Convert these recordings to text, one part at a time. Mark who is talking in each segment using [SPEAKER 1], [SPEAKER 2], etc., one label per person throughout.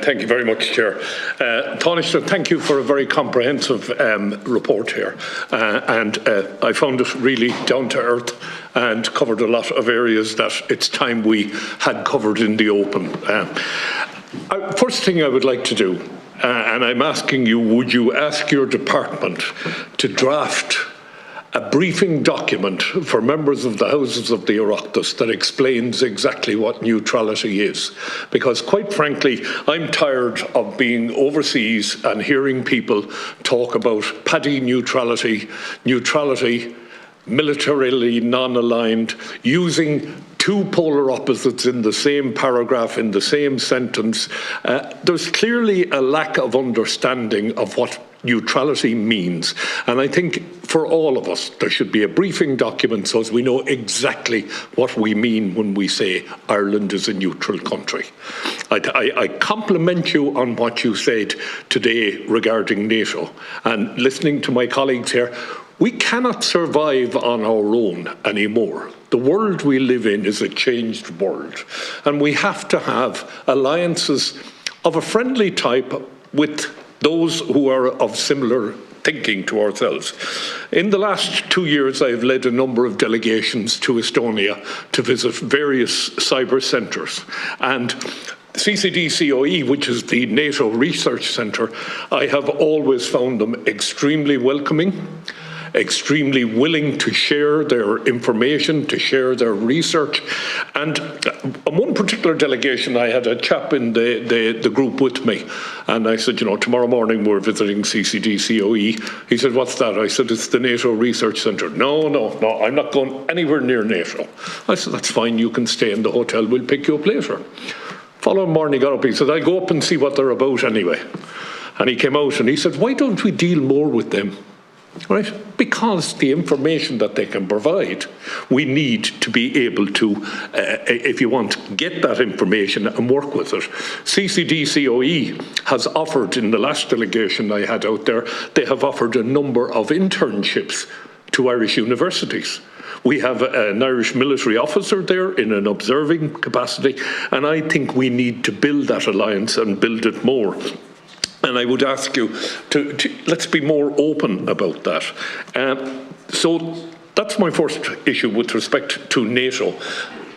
[SPEAKER 1] Thank you very much, Chair. Taoiseach, thank you for a very comprehensive report here. And I found it really down to earth and covered a lot of areas that it's time we had covered in the open. First thing I would like to do, and I'm asking you, would you ask your department to draft a briefing document for members of the Houses of the Oireachtas that explains exactly what neutrality is. Because quite frankly, I'm tired of being overseas and hearing people talk about paddy neutrality, militarily non-aligned, using two polar opposites in the same paragraph, in the same sentence. There's clearly a lack of understanding of what neutrality means. And I think for all of us, there should be a briefing document so as we know exactly what we mean when we say Ireland is a neutral country. I compliment you on what you said today regarding NATO. And listening to my colleagues here, we cannot survive on our own anymore. The world we live in is a changed world, and we have to have alliances of a friendly type with those who are of similar thinking to ourselves. In the last 2 years, I have led a number of delegations to Estonia to visit various cyber centres, and CCDCOE, which is the NATO Research Centre, I have always found them extremely welcoming, extremely willing to share their information, to share their research. And on one particular delegation, I had a chap in the group with me, and I said, you know, tomorrow morning we're visiting CCDCOE. He said, what's that? I said, it's the NATO Research Centre. No, I'm not going anywhere near NATO. I said, that's fine, you can stay in the hotel, we'll pick you up later. Following morning, he got up, he said, I'll go up and see what they're about anyway. And he came out and he said, why don't we deal more with them? Right? Because the information that they can provide, we need to be able to, if you want, get that information and work with it. CCDCOE has offered, in the last delegation I had out there, they have offered a number of internships to Irish universities. We have an Irish military officer there in an observing capacity, and I think we need to build that alliance and build it more. And I would ask you to let's be more open about that. So that's my first issue with respect to NATO.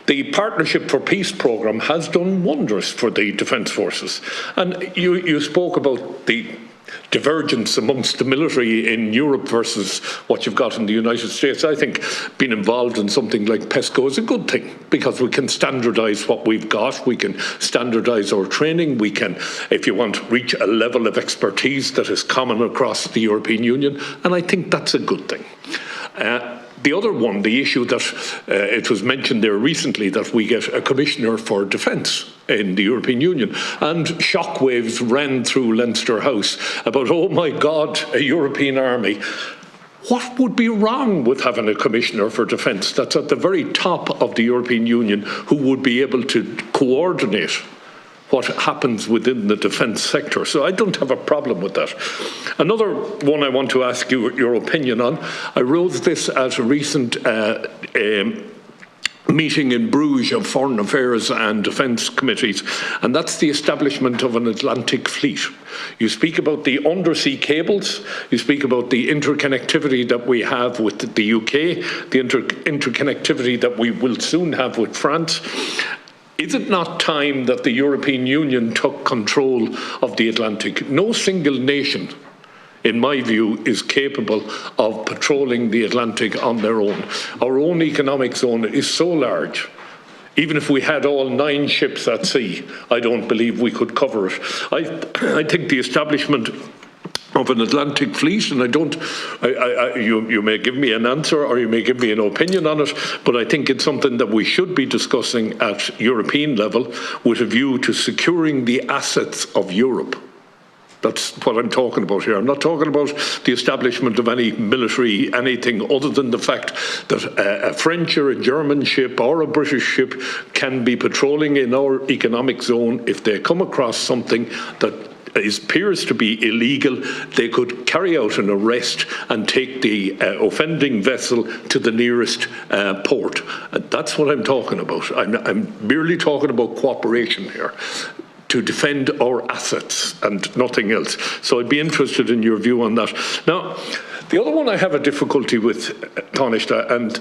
[SPEAKER 1] The Partnership for Peace programme has done wonders for the Defence Forces. And you spoke about the divergence amongst the military in Europe versus what you've got in the United States. I think being involved in something like PESCO is a good thing because we can standardise what we've got, we can standardise our training, we can, if you want, reach a level of expertise that is common across the European Union, and I think that's a good thing. The other one, the issue that it was mentioned there recently that we get a Commissioner for Defence in the European Union, and shockwaves ran through Leinster House about, oh my God, a European army. What would be wrong with having a Commissioner for Defence that's at the very top of the European Union who would be able to coordinate what happens within the defence sector? So I don't have a problem with that. Another one I want to ask you your opinion on. I wrote this at a recent meeting in Bruges of Foreign Affairs and Defence Committees, and that's the establishment of an Atlantic fleet. You speak about the undersea cables, you speak about the interconnectivity that we have with the UK, the interconnectivity that we will soon have with France. Is it not time that the European Union took control of the Atlantic? No single nation, in my view, is capable of patrolling the Atlantic on their own. Our own economic zone is so large. Even if we had all 9 ships at sea, I don't believe we could cover it. I think the establishment of an Atlantic fleet, and you may give me an answer or you may give me an opinion on it, but I think it's something that we should be discussing at European level with a view to securing the assets of Europe. That's what I'm talking about here. I'm not talking about the establishment of any military anything other than the fact that a French or a German ship or a British ship can be patrolling in our economic zone. If they come across something that appears to be illegal, they could carry out an arrest and take the offending vessel to the nearest port. That's what I'm talking about. I'm merely talking about cooperation here. to defend our assets and nothing else. So I'd be interested in your view on that. Now, the other one I have a difficulty with, Taoiseach, and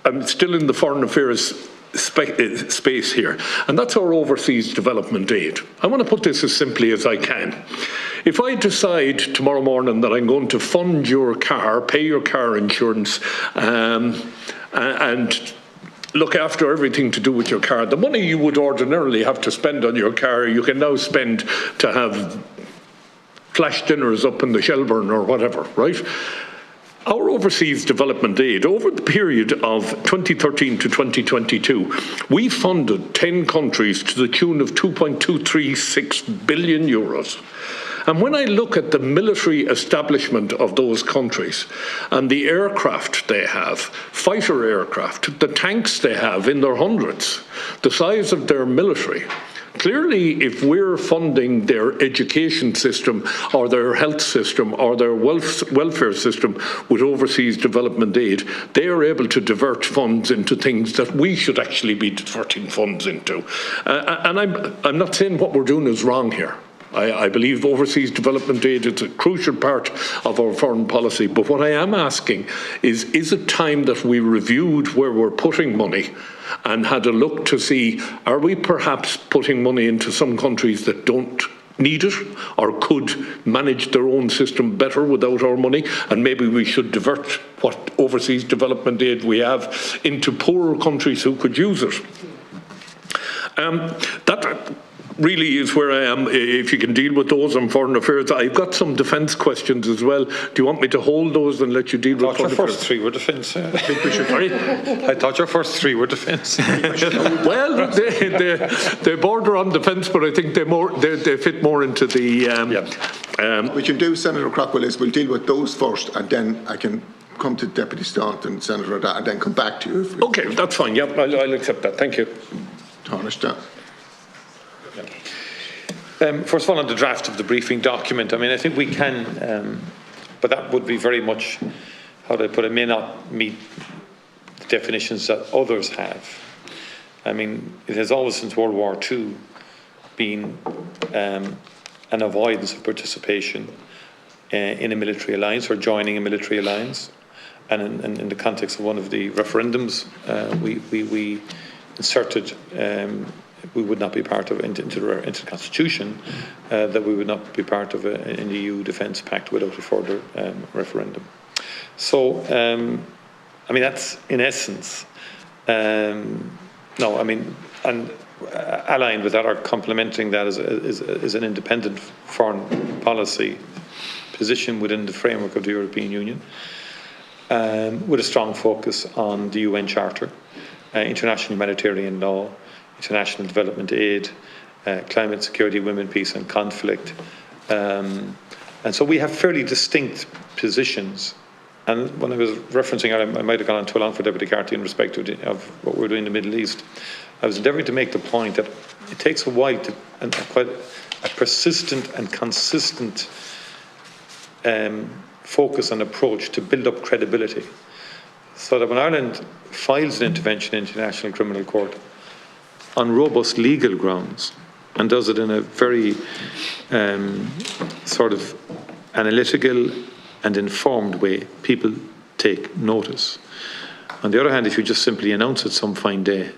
[SPEAKER 1] I'm still in the foreign affairs space here, and that's our overseas development aid. I want to put this as simply as I can. If I decide tomorrow morning that I'm going to fund your car, pay your car insurance, and look after everything to do with your car, the money you would ordinarily have to spend on your car, you can now spend to have flash dinners up in the Shelburne or whatever, right? Our overseas development aid, over the period of 2013 to 2022, we funded 10 countries to the tune of 2.236 billion euros. And when I look at the military establishment of those countries and the aircraft they have, fighter aircraft, the tanks they have in their hundreds, the size of their military, clearly, if we're funding their education system or their health system or their welfare system with overseas development aid, they are able to divert funds into things that we should actually be diverting funds into. And I'm not saying what we're doing is wrong here. I believe overseas development aid is a crucial part of our foreign policy. But what I am asking is it time that we reviewed where we're putting money and had a look to see, are we perhaps putting money into some countries that don't need it or could manage their own system better without our money, and maybe we should divert what overseas development aid we have into poorer countries who could use it. That really is where I am. If you can deal with those on foreign affairs. I've got some defence questions as well. Do you want me to hold those and let you deal with foreign affairs?
[SPEAKER 2] Your first three were defence. I thought your first three were defence.
[SPEAKER 1] Well, they border on defence, but I think they fit more into the...
[SPEAKER 3] What we can do, Senator Craughwell, is we'll deal with those first, and then I can come to Deputy Staunton, Senator, and then come back to you.
[SPEAKER 1] Okay, that's fine. Yep, I'll accept that. Thank you.
[SPEAKER 3] Taoiseach.
[SPEAKER 2] First of all, on the draft of the briefing document, I mean, I think we can, but that would be very much, how do I put it, may not meet the definitions that others have. I mean, it has always since World War II been an avoidance of participation in a military alliance or joining a military alliance. And in the context of one of the referendums, we inserted we would not be part of into the Constitution, that we would not be part of an EU defence pact without a further referendum. So, I mean, that's in essence, no, I mean, and aligned with that or complementing that is an independent foreign policy position within the framework of the European Union, with a strong focus on the UN Charter, international humanitarian law, international development aid, climate security, women, peace and conflict. And so we have fairly distinct positions. And when I was referencing, I might have gone on too long for Deputy Carty in respect of what we're doing in the Middle East. I was endeavouring to make the point that it takes a while to, and quite a persistent and consistent focus and approach to build up credibility. So that when Ireland files an intervention in the International Criminal Court on robust legal grounds and does it in a very sort of analytical and informed way, people take notice. On the other hand, if you just simply announce it some fine day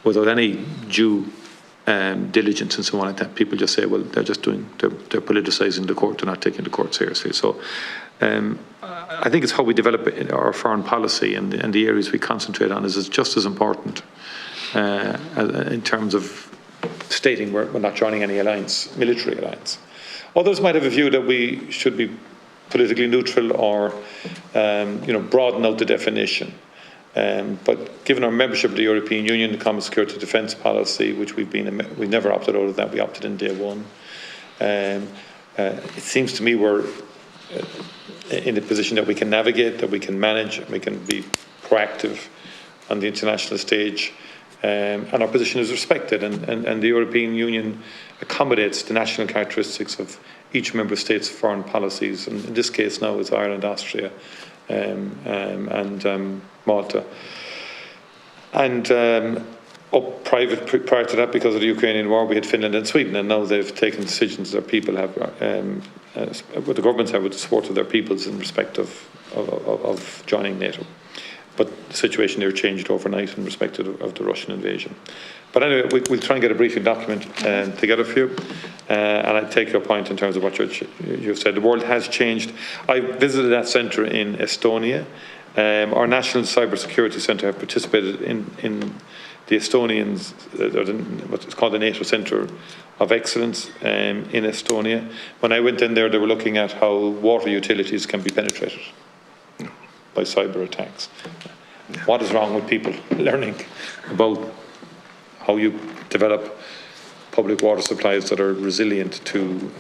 [SPEAKER 2] without any due diligence and so on like that, people just say, well, they're just doing, they're politicising the court, they're not taking the court seriously. So I think it's how we develop our foreign policy and the areas we concentrate on is just as important in terms of stating we're not joining any alliance, military alliance. Others might have a view that we should be politically neutral or broaden out the definition. But given our membership of the European Union, the Common Security Defence Policy, which we never opted out of that, we opted in day one. It seems to me we're in a position that we can navigate, that we can manage, and we can be proactive on the international stage. And our position is respected, and the European Union accommodates the national characteristics of each member state's foreign policies, and in this case now it's Ireland, Austria, and Malta. And up private prior to that because of the Ukrainian war. We had Finland and Sweden, and now they've taken decisions. Their people have, what the governments have, with the support of their peoples in respect of joining NATO. But the situation there changed overnight in respect of the Russian invasion. But anyway, we'll try and get a briefing document together for you. And I take your point in terms of what you've said. The world has changed. I visited that centre in Estonia. Our National Cybersecurity Centre have participated in the Estonians, what's called the NATO Centre of Excellence in Estonia. When I went in there, they were looking at how water utilities can be penetrated by cyber attacks. What is wrong with people learning about how you develop public water supplies that are resilient to,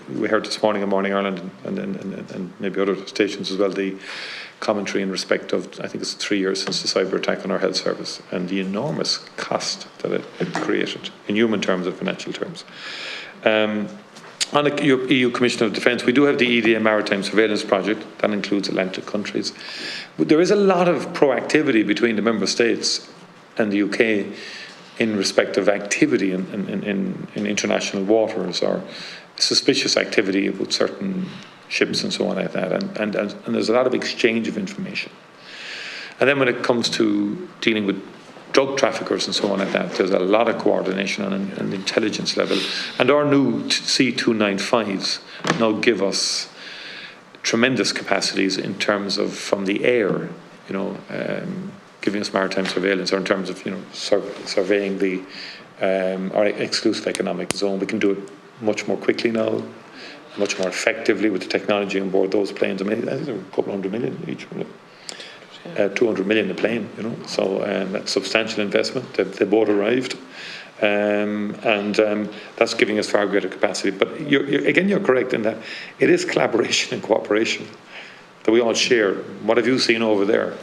[SPEAKER 2] we heard this morning on Morning Ireland and maybe other stations as well, the commentary in respect of, I think it's 3 years since the cyber attack on our health service and the enormous cost that it created in human terms and financial terms. On the EU Commission of Defence, we do have the EDA Maritime Surveillance Project that includes Atlantic countries. But there is a lot of proactivity between the Member States and the UK in respect of activity in international waters or suspicious activity with certain ships and so on like that. And there's a lot of exchange of information. And then when it comes to dealing with drug traffickers and so on like that, there's a lot of coordination on an intelligence level. And our new C-295s now give us tremendous capacities in terms of from the air, giving us maritime surveillance, or in terms of surveying the our exclusive economic zone. We can do it much more quickly now, much more effectively with the technology on board those planes. I mean, I think they're a couple $100 million each. 200 million a plane, so that's substantial investment. They both arrived, and that's giving us far greater capacity. But you're correct in that it is collaboration and cooperation that we all share. What have you seen over there?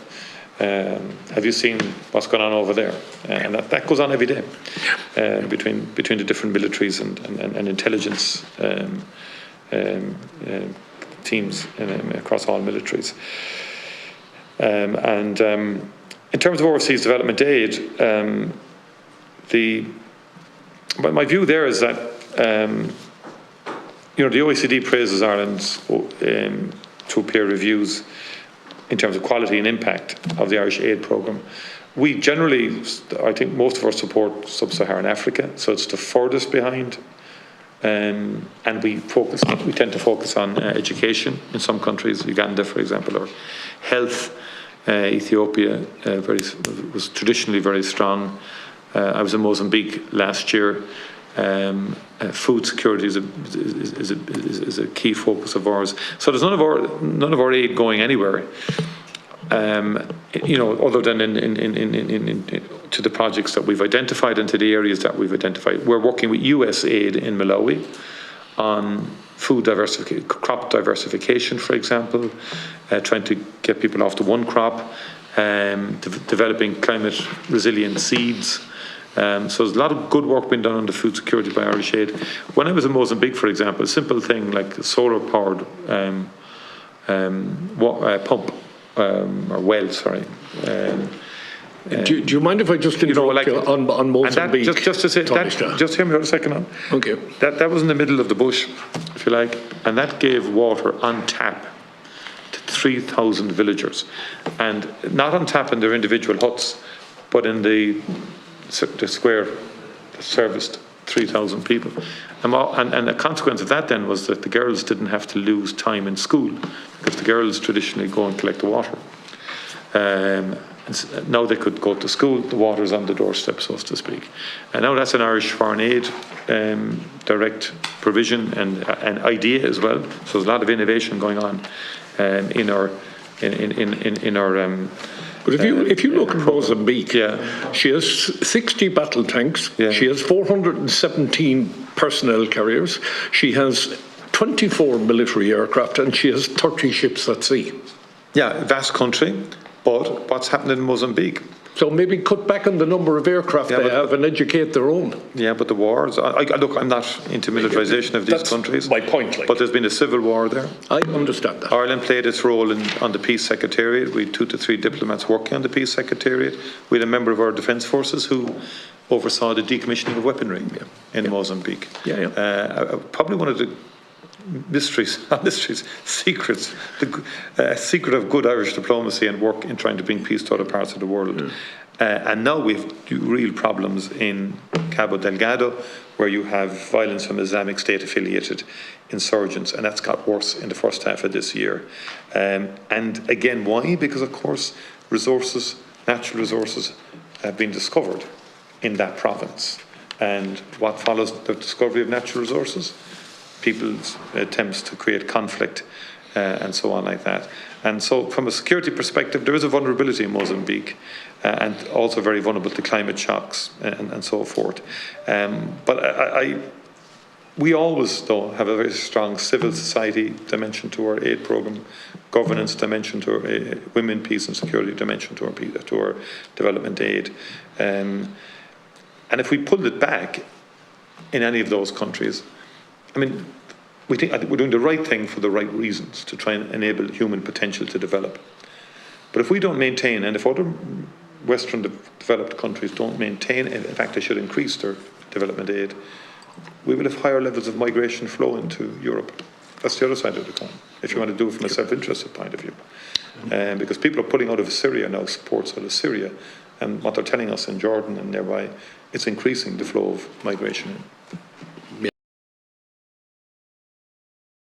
[SPEAKER 2] Have you seen what's going on over there? And that goes on every day between the different militaries and intelligence teams across all militaries. In terms of overseas development aid, my view there is that the OECD praises Ireland through peer reviews in terms of quality and impact of the Irish aid programme. We generally, I think most of us support sub-Saharan Africa, so it's the furthest behind. And we tend to focus on education in some countries, Uganda, for example, or health. Ethiopia was traditionally very strong. I was in Mozambique last year. Food security is a key focus of ours. So there's none of our aid going anywhere, other than to the projects that we've identified and to the areas that we've identified. We're working with US aid in Malawi on food diversification, crop diversification, for example, trying to get people off to one crop, developing climate resilient seeds. So there's a lot of good work being done on the food security by Irish aid. When I was in Mozambique, for example, a simple thing like a solar-powered pump, or well, sorry.
[SPEAKER 1] Do you mind if I just interrupt you on Mozambique?
[SPEAKER 2] Just to say, just hear me for a second on.
[SPEAKER 1] Okay.
[SPEAKER 2] That was in the middle of the bush, if you like, and that gave water on tap to 3,000 villagers, and not on tap in their individual huts, but in the square that serviced 3,000 people. And the consequence of that then was that the girls didn't have to lose time in school, because the girls traditionally go and collect the water. And now they could go to school, the water's on the doorstep, so to speak. And now that's an Irish foreign aid direct provision and idea as well. So there's a lot of innovation going on in our
[SPEAKER 1] But if you look at Mozambique, she has 60 battle tanks, she has 417 personnel carriers, she has 24 military aircraft, and she has 30 ships at sea.
[SPEAKER 2] Yeah, vast country. But what's happened in Mozambique?
[SPEAKER 1] So maybe cut back on the number of aircraft they have and educate their own.
[SPEAKER 2] Yeah, but the wars, look, I'm not into militarisation of these
[SPEAKER 1] That's
[SPEAKER 2] countries.
[SPEAKER 1] my point.
[SPEAKER 2] But there's been a civil war there.
[SPEAKER 1] I understand that.
[SPEAKER 2] Ireland played its role on the Peace Secretariat. We had 2 to 3 diplomats working on the Peace Secretariat. We had a member of our Defence Forces who oversaw the decommissioning of weaponry in Mozambique. Probably one of the secrets, the secret of good Irish diplomacy and work in trying to bring peace to other parts of the world. And now we have real problems in Cabo Delgado, where you have violence from Islamic State affiliated insurgents, and that's got worse in the first half of this year. And again, why? Because of course resources, natural resources, have been discovered in that province. And what follows the discovery of natural resources? People's attempts to create conflict and so on like that. And so from a security perspective, there is a vulnerability in Mozambique and also very vulnerable to climate shocks and so forth. But we always, though, have a very strong civil society dimension to our aid programme, governance dimension to our women, peace and security dimension to our development aid. And if we pulled it back in any of those countries, I mean, I think we're doing the right thing for the right reasons to try and enable human potential to develop. But if we don't maintain, and if other Western developed countries don't maintain, in fact they should increase their development aid, we will have higher levels of migration flow into Europe. That's the other side of the coin, if you want to do it from a self-interested point of view. Because people are pulling out of Syria now, supports out of Syria, and what they're telling us in Jordan and nearby, it's increasing the flow of migration in.